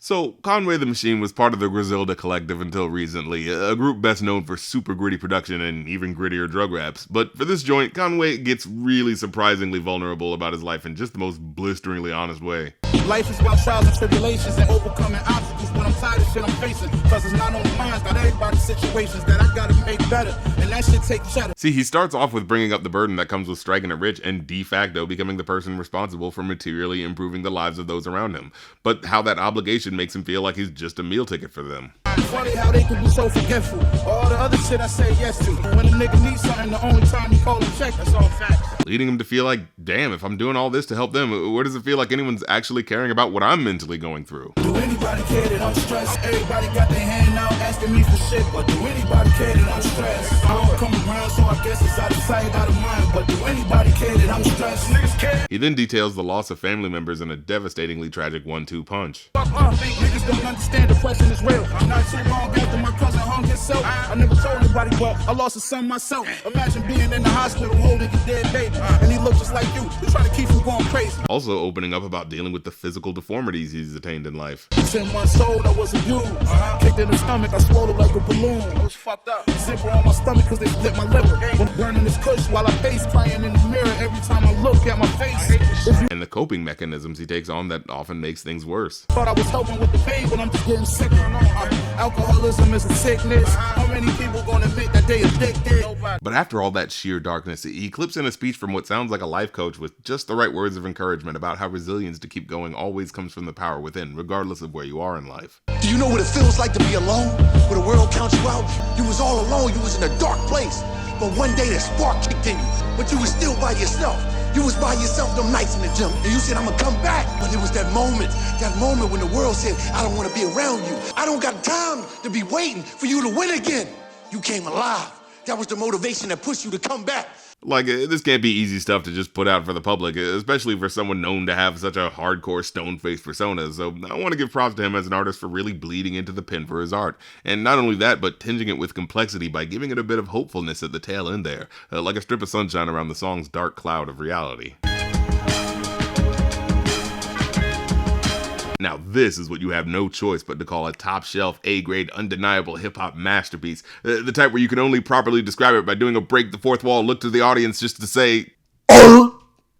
So, Conway the Machine was part of the Griselda Collective until recently, a group best known for super gritty production and even grittier drug raps. But for this joint, Conway gets really surprisingly vulnerable about his life in just the most blisteringly honest way. Life is about trials and tribulations and overcoming obstacles when I'm tired of shit I'm facing. Cause it's not only mine, not everybody's situations that I gotta make better. And that shit takes cheddar. See, he starts off with bringing up the burden that comes with striking it rich and de facto becoming the person responsible for materially improving the lives of those around him. But how that obligation makes him feel like he's just a meal ticket for them. Funny how they can be so forgetful. All the other shit I say yes to. When a nigga needs something, the only time you call him check, that's all facts. Leading him to feel like, damn, if I'm doing all this to help them, where does it feel like anyone's actually caring about what I'm mentally going through? Do anybody care that I'm stressed? Everybody got their hand out asking me for shit, but do anybody care that I'm stressed? I don't come around, so I guess it's out of sight, out of mind, but do anybody care that I'm stressed? Niggas care. He then details the loss of family members in a devastatingly tragic 1-2 punch. Niggas don't understand depression is real. Not too long after my cousin hung himself, I never told anybody, but I lost a son myself. Imagine being in the hospital holding your dead baby, and he looked just like you. You trying to keep him going crazy. Also opening up about dealing with the physical deformities he's attained in life. 10 months old, I was abused. Kicked in the stomach, I swallowed like a balloon. I was fucked up. Zipper on my stomach cause they split my liver. I'm burning this kush while I face crying in the mirror every time I look at my face. And the coping mechanisms he takes on that often makes things worse. Thought I was helping with the pain, but I'm just getting sicker. Alcoholism is a sickness. How many people gonna admit that they addicted? But after all that sheer darkness, he clips in a speech from what sounds like a life coach with just the right words of encouragement about how resilience to keep going always comes from the power within, regardless of where you are in life. Do you know what it feels like to be alone? Where the world counts you out? You was all alone, you was in a dark place. But one day that spark kicked in you, but you was still by yourself. You was by yourself them nights in the gym, and you said, I'm gonna come back. But it was that moment when the world said, I don't wanna be around you. I don't got time to be waiting for you to win again. You came alive. That was the motivation that pushed you to come back. Like, this can't be easy stuff to just put out for the public, especially for someone known to have such a hardcore stone-faced persona, so I want to give props to him as an artist for really bleeding into the pen for his art. And not only that, but tinging it with complexity by giving it a bit of hopefulness at the tail end there, like a strip of sunshine around the song's dark cloud of reality. Now this is what you have no choice but to call a top-shelf, A-grade, undeniable hip-hop masterpiece. The type where you can only properly describe it by doing a break the fourth wall look to the audience just to say,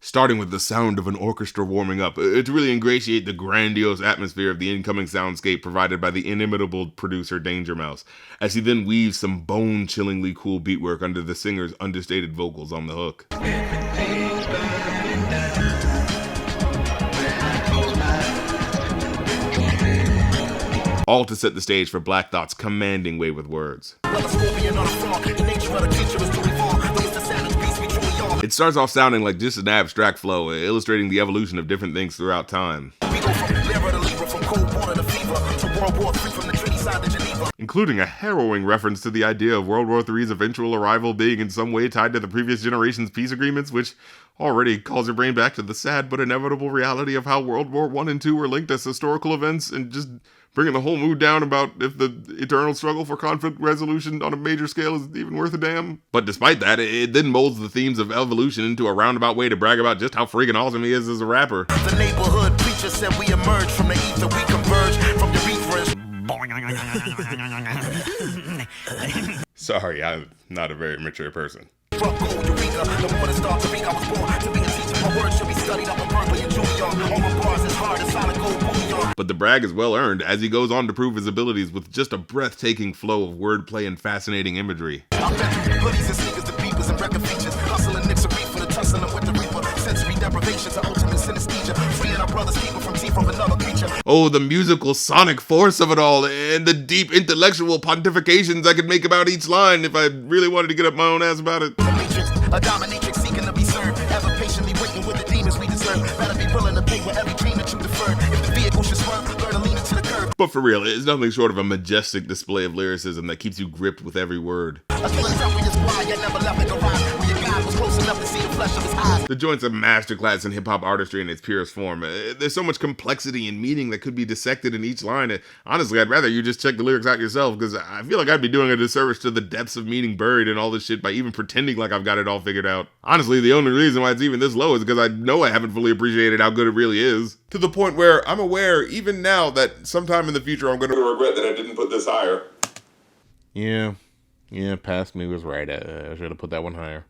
starting with the sound of an orchestra warming up, to really ingratiate the grandiose atmosphere of the incoming soundscape provided by the inimitable producer Danger Mouse, as he then weaves some bone-chillingly cool beatwork under the singer's understated vocals on the hook. All to set the stage for Black Thought's commanding way with words. It starts off sounding like just an abstract flow, illustrating the evolution of different things throughout time. Including a harrowing reference to the idea of World War III's eventual arrival being in some way tied to the previous generation's peace agreements, which already calls your brain back to the sad but inevitable reality of how World War I and II were linked as historical events, and just bringing the whole mood down about if the eternal struggle for conflict resolution on a major scale is even worth a damn. But despite that, it then molds the themes of evolution into a roundabout way to brag about just how freaking awesome he is as a rapper. The neighborhood preacher said we emerge from the ether, we converge from the reefers. Sorry, I'm not a very mature person. But the brag is well earned, as he goes on to prove his abilities with just a breathtaking flow of wordplay and fascinating imagery. Oh, the musical sonic force of it all, and the deep intellectual pontifications I could make about each line if I really wanted to get up my own ass about it. A dominatrix seeking to be served, ever patiently waiting with the demons we deserve. Better be willing to pay for every dream that you deferred. If the vehicle should swerve, learn to lean into the curb. But for real, it's nothing short of a majestic display of lyricism that keeps you gripped with every word. The joint's a masterclass in hip-hop artistry in its purest form. There's so much complexity and meaning that could be dissected in each line. Honestly, I'd rather you just check the lyrics out yourself, because I feel like I'd be doing a disservice to the depths of meaning buried in all this shit by even pretending like I've got it all figured out. Honestly, the only reason why it's even this low is because I know I haven't fully appreciated how good it really is. to the point where I'm aware, even now, that sometime in the future I'm going to regret that I didn't put this higher. Yeah, past me was right. I should have put that one higher.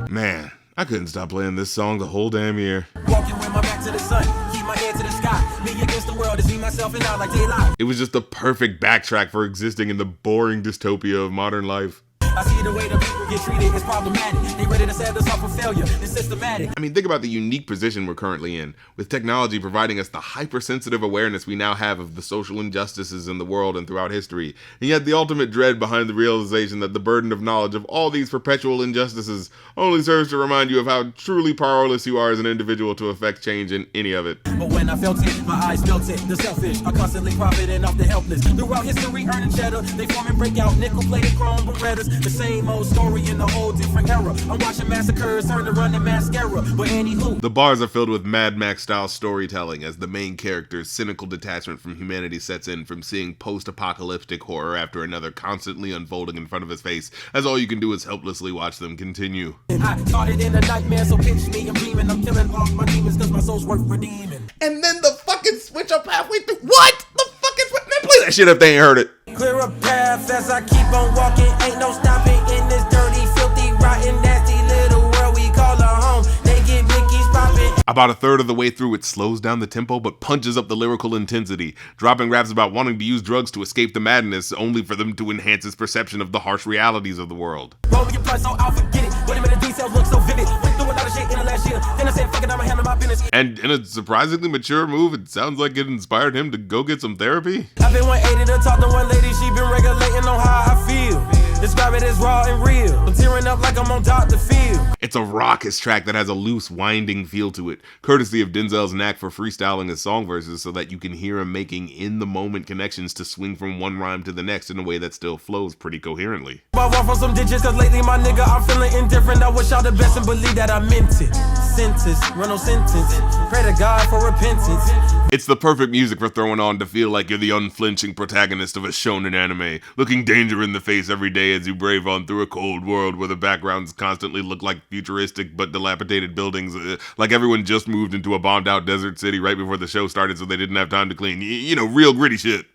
Man, I couldn't stop playing this song the whole damn year. Walking with my back to the sun, keep my head to the sky. Me against the world, to see myself and out like daylight. It was just the perfect backtrack for existing in the boring dystopia of modern life. I see the way the people get treated is problematic. They ready to set us up for failure. It's systematic. I mean, think about the unique position we're currently in, with technology providing us the hypersensitive awareness we now have of the social injustices in the world and throughout history, and yet the ultimate dread behind the realization that the burden of knowledge of all these perpetual injustices only serves to remind you of how truly powerless you are as an individual to affect change in any of it. But when I felt it, my eyes felt it. The selfish are constantly profiting off the helpless. Throughout history, earning cheddar, they form and break out nickel-plated chrome Berettas. The same old story in a whole different era. I'm watching massacres turn to running mascara. But anywho, the bars are filled with Mad Max-style storytelling as the main character's cynical detachment from humanity sets in, from seeing post-apocalyptic horror after another constantly unfolding in front of his face, as all you can do is helplessly watch them continue. I started in a nightmare, so pitch me, I'm dreaming, I'm killing all my demons cause my soul's worth redeeming. And then the fucking switch up halfway through. What? The fucking switch? Man, play that shit if they ain't heard it. Clear a path as I keep on walking, ain't no stopping in this dirty, filthy, rotten, nasty little world we call a home. They get blickies popping. About a third of the way through, it slows down the tempo but punches up the lyrical intensity, dropping raps about wanting to use drugs to escape the madness, only for them to enhance his perception of the harsh realities of the world. Roll me your blood so I'll forget it. Wait a minute, details look so vivid. Went through a lot of shit in the last year. Then I said, fuck it, I'ma handle my business. And in a surprisingly mature move, it sounds like it inspired him to go get some therapy. I've been 180 to talk to one lady, she been regulating on how I feel. Describe it as raw and real. I'm tearing up like I'm on Dr. Phil. It's a raucous track that has a loose, winding feel to it, courtesy of Denzel's knack for freestyling his song verses so that you can hear him making in-the-moment connections to swing from one rhyme to the next in a way that still flows pretty coherently. I walk from some ditches, cause lately my nigga, I'm feeling indifferent. I wish y'all the best and believe that I meant it. Sentence, run no sentence. Pray to God for repentance. It's the perfect music for throwing on to feel like you're the unflinching protagonist of a shonen anime, looking danger in the face every day as you brave on through a cold world where the backgrounds constantly look like futuristic but dilapidated buildings, like everyone just moved into a bombed out desert city right before the show started so they didn't have time to clean. You know, real gritty shit.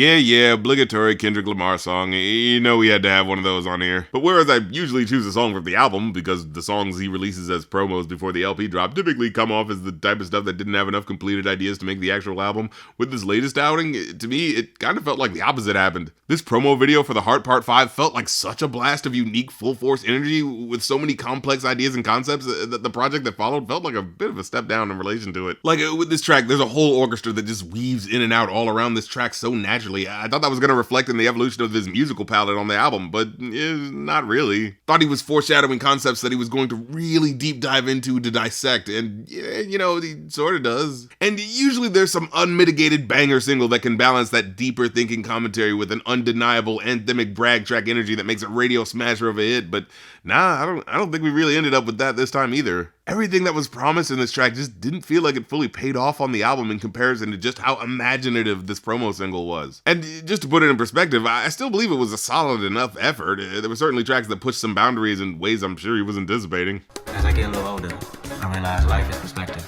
Yeah, obligatory Kendrick Lamar song. You know we had to have one of those on here. But whereas I usually choose a song from the album, because the songs he releases as promos before the LP drop typically come off as the type of stuff that didn't have enough completed ideas to make the actual album, with this latest outing, to me, it kind of felt like the opposite happened. This promo video for The Heart Part 5 felt like such a blast of unique full-force energy with so many complex ideas and concepts that the project that followed felt like a bit of a step down in relation to it. Like, with this track, there's a whole orchestra that just weaves in and out all around this track so naturally. I thought that was going to reflect in the evolution of his musical palette on the album, but not really. Thought he was foreshadowing concepts that he was going to really deep dive into to dissect, and you know, he sort of does. And usually there's some unmitigated banger single that can balance that deeper thinking commentary with an undeniable anthemic brag track energy that makes a radio smasher of a hit, but nah, I don't think we really ended up with that this time either. Everything that was promised in this track just didn't feel like it fully paid off on the album in comparison to just how imaginative this promo single was. And just to put it in perspective, I still believe it was a solid enough effort. There were certainly tracks that pushed some boundaries in ways I'm sure he was anticipating. As I get a little older, I realize life is perspective.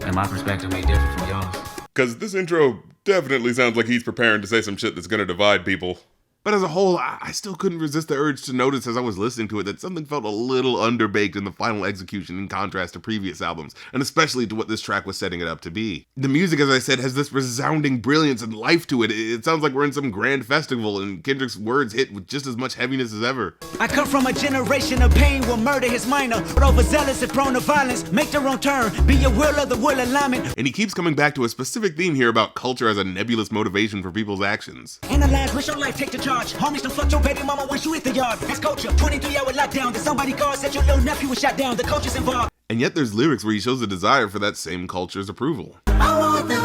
And my perspective may differ from yours. Cause this intro definitely sounds like he's preparing to say some shit that's gonna divide people. But as a whole, I still couldn't resist the urge to notice as I was listening to it that something felt a little underbaked in the final execution in contrast to previous albums, and especially to what this track was setting it up to be. The music, as I said, has this resounding brilliance and life to it. It sounds like we're in some grand festival, and Kendrick's words hit with just as much heaviness as ever. I come from a generation of pain where murder is minor, but overzealous and prone to violence. Make their own turn, be your will of the will alignment. And he keeps coming back to a specific theme here about culture as a nebulous motivation for people's actions. Analyze, wish your life, take the charge. Homies don't fuck your baby mama when you hit the yard. That's culture. 23-hour lockdown. Did somebody call, said your little nephew was shot down. The culture's involved. And yet there's lyrics where he shows a desire for that same culture's approval. I want the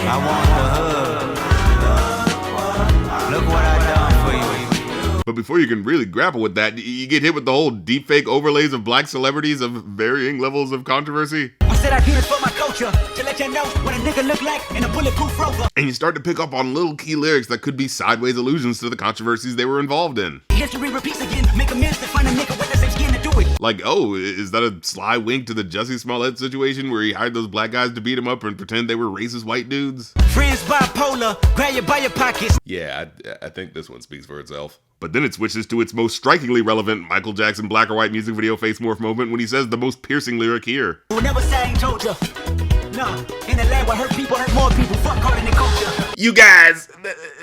I want the hug. Look what I done for you. But before you can really grapple with that, you get hit with the whole deepfake overlays of black celebrities of varying levels of controversy. I said I do this for my culture, to let you know what a nigga look like in a bulletproof Rover. And you start to pick up on little key lyrics that could be sideways allusions to the controversies they were involved in. History repeats again, make amends to find a nigga with the same skin to do it. Like, oh, is that a sly wink to the Jussie Smollett situation where he hired those black guys to beat him up and pretend they were racist white dudes? Friends bipolar, grab you by your pockets. Yeah, I think this one speaks for itself. But then it switches to its most strikingly relevant Michael Jackson black or white music video face morph moment when he says the most piercing lyric here. We'll never say I ain't told you. No, in a land where hurt people hurt more people. Fuck harder than culture. You guys,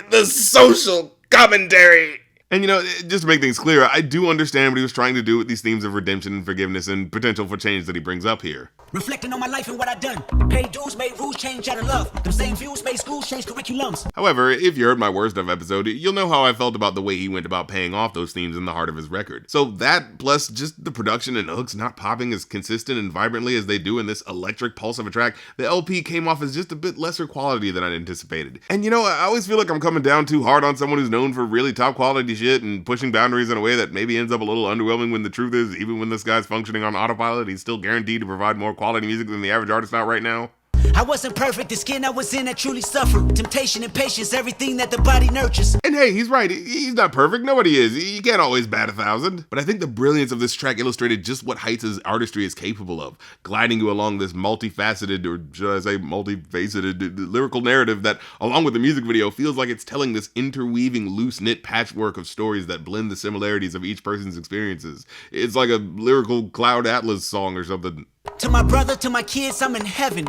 the social commentary. And you know, just to make things clear, I do understand what he was trying to do with these themes of redemption and forgiveness and potential for change that he brings up here. Reflecting on my life and what I done. Paid dues, made rules change out of love. Them same views made schools change curriculums. However, if you heard my worst of episode, you'll know how I felt about the way he went about paying off those themes in the heart of his record. So that, plus just the production and hooks not popping as consistent and vibrantly as they do in this electric pulse of a track, the LP came off as just a bit lesser quality than I'd anticipated. And you know, I always feel like I'm coming down too hard on someone who's known for really top quality shit and pushing boundaries in a way that maybe ends up a little underwhelming, when the truth is, even when this guy's functioning on autopilot, he's still guaranteed to provide more quality music than the average artist out right now. I wasn't perfect, the skin I was in I truly suffered. Temptation and patience, everything that the body nurtures. And hey, he's right, he's not perfect, nobody is. You can't always bat 1,000. But I think the brilliance of this track illustrated just what heights his artistry is capable of, gliding you along this multifaceted, or should I say multifaceted, lyrical narrative that, along with the music video, feels like it's telling this interweaving, loose-knit patchwork of stories that blend the similarities of each person's experiences. It's like a lyrical Cloud Atlas song or something. To my brother, to my kids, I'm in heaven.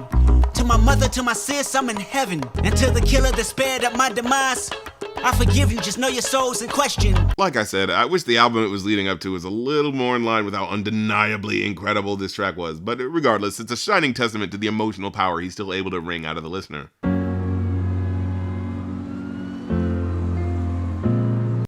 To my mother, to my sis, I'm in heaven. And to the killer that spared up my demise, I forgive you, just know your soul's in question. Like I said, I wish the album it was leading up to was a little more in line with how undeniably incredible this track was, but regardless, it's a shining testament to the emotional power he's still able to wring out of the listener.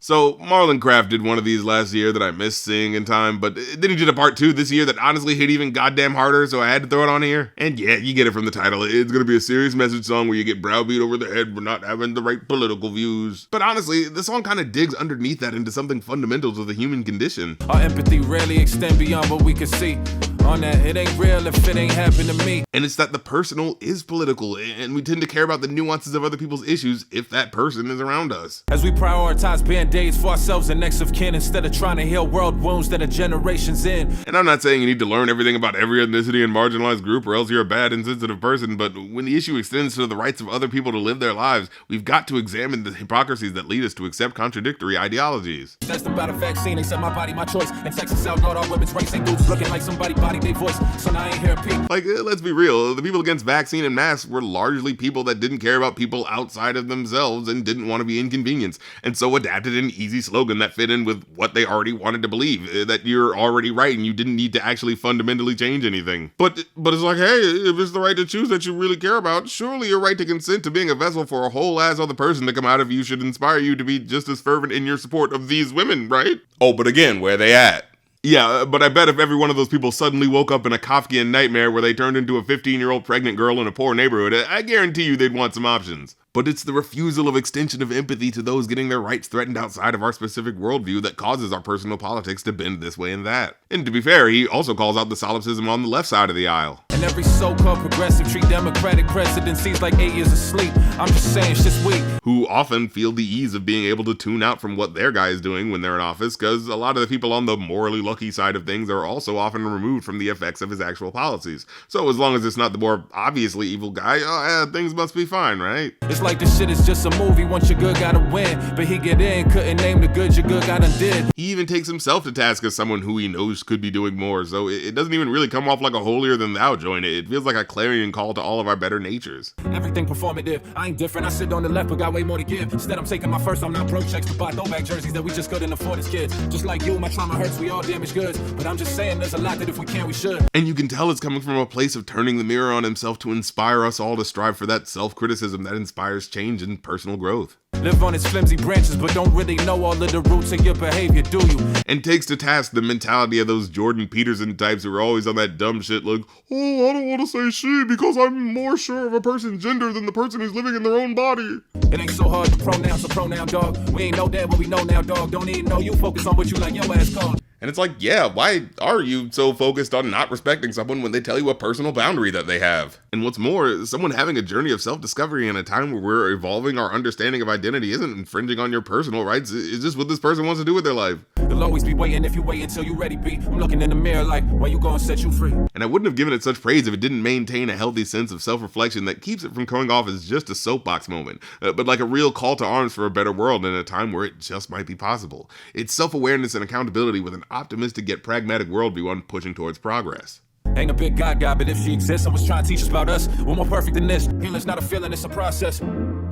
So, Marlon Craft did one of these last year that I missed seeing in time, but then he did a part 2 this year that honestly hit even goddamn harder, so I had to throw it on here. And yeah, you get it from the title. It's gonna be a serious message song where you get browbeat over the head for not having the right political views. But honestly, the song kind of digs underneath that into something fundamental to the human condition. Our empathy rarely extend beyond what we can see. On that, it ain't real if it ain't happened to me. And it's that the personal is political, and we tend to care about the nuances of other people's issues if that person is around us. As we prioritize band-aids for ourselves and next of kin instead of trying to heal world wounds that are generations in. And I'm not saying you need to learn everything about every ethnicity and marginalized group or else you're a bad, insensitive person, but when the issue extends to the rights of other people to live their lives, we've got to examine the hypocrisies that lead us to accept contradictory ideologies. That's about a vaccine, except my body, my choice. And Texas outlawed all women's rights and dudes looking like somebody body their voice. So now I ain't here to peep. Like, let's be real, the people against vaccine and masks were largely people that didn't care about people outside of themselves and didn't want to be inconvenienced, and so adapted an easy slogan that fit in with what they already wanted to believe, that you're already right and you didn't need to actually fundamentally change anything. But it's like, hey, if it's the right to choose that you really care about, surely your right to consent to being a vessel for a whole ass other person to come out of you should inspire you to be just as fervent in your support of these women, right? Oh, but again, where they at? Yeah, but I bet if every one of those people suddenly woke up in a Kafkian nightmare where they turned into a 15-year-old pregnant girl in a poor neighborhood, I guarantee you they'd want some options. But it's the refusal of extension of empathy to those getting their rights threatened outside of our specific worldview that causes our personal politics to bend this way and that. And to be fair, he also calls out the solipsism on the left side of the aisle. And every so-called progressive treat Democratic presidencies like 8 years of sleep. I'm just saying, shit's weak. Who often feel the ease of being able to tune out from what their guy is doing when they're in office, because a lot of the people on the morally lucky side of things are also often removed from the effects of his actual policies. So as long as it's not the more obviously evil guy, things must be fine, right? It's like this shit is just a movie, once your good gotta win. But he get in, couldn't name the good your good got undid. He even takes himself to task as someone who he knows could be doing more, so it doesn't even really come off like a holier than thou joint. It feels like a clarion call to all of our better natures. Everything performative, I ain't different, I sit on the left but got way more to give. Instead I'm taking my first, I'm not broke checks to buy throwback jerseys that we just couldn't afford as kids. Just like you, my trauma hurts, we all damaged goods. But I'm just saying there's a lot that if we can, we should. And you can tell it's coming from a place of turning the mirror on himself to inspire us all to strive for that self-criticism that inspires change and personal growth. Live on its flimsy branches, but don't really know all of the roots of your behavior, do you? And takes to task the mentality of those Jordan Peterson types who are always on that dumb shit like, oh, I don't want to say she because I'm more sure of a person's gender than the person who's living in their own body. It ain't so hard to pronounce a pronoun, dog. We ain't know that, but we know now, dog. Don't even know you. Focus on what you like your ass called. And it's like, yeah, why are you so focused on not respecting someone when they tell you a personal boundary that they have? And what's more, someone having a journey of self-discovery in a time where we're evolving our understanding of identity isn't infringing on your personal rights. It's just what this person wants to do with their life. You'll always be waiting if you wait until you ready, B. I'm looking in the mirror like, when you gonna set you free? And I wouldn't have given it such praise if it didn't maintain a healthy sense of self-reflection that keeps it from coming off as just a soapbox moment, but like a real call to arms for a better world in a time where it just might be possible. It's self-awareness and accountability with an optimistic yet pragmatic worldview on pushing towards progress. Ain't a big God guy, but if she exists, someone's trying to teach us about us. We're more perfect than this. Healing's not a feeling, it's a process.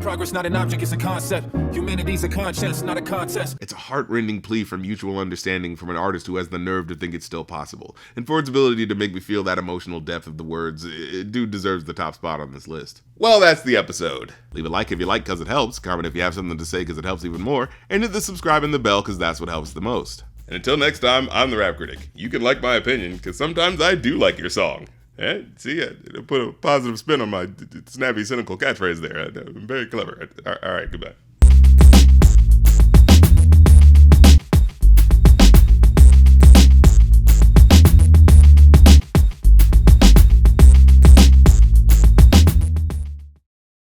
Progress not an object, it's a concept. Humanity's a conscience, not a contest. It's a heart-rending plea for mutual understanding from an artist who has the nerve to think it's still possible. And for its ability to make me feel that emotional depth of the words, it deserves the top spot on this list. Well, that's the episode. Leave a like if you like because it helps, comment if you have something to say because it helps even more, and hit the subscribe and the bell because that's what helps the most. And until next time, I'm the Rap Critic. You can like my opinion, because sometimes I do like your song. See, I put a positive spin on my snappy, cynical catchphrase there. I'm very clever. All right, goodbye.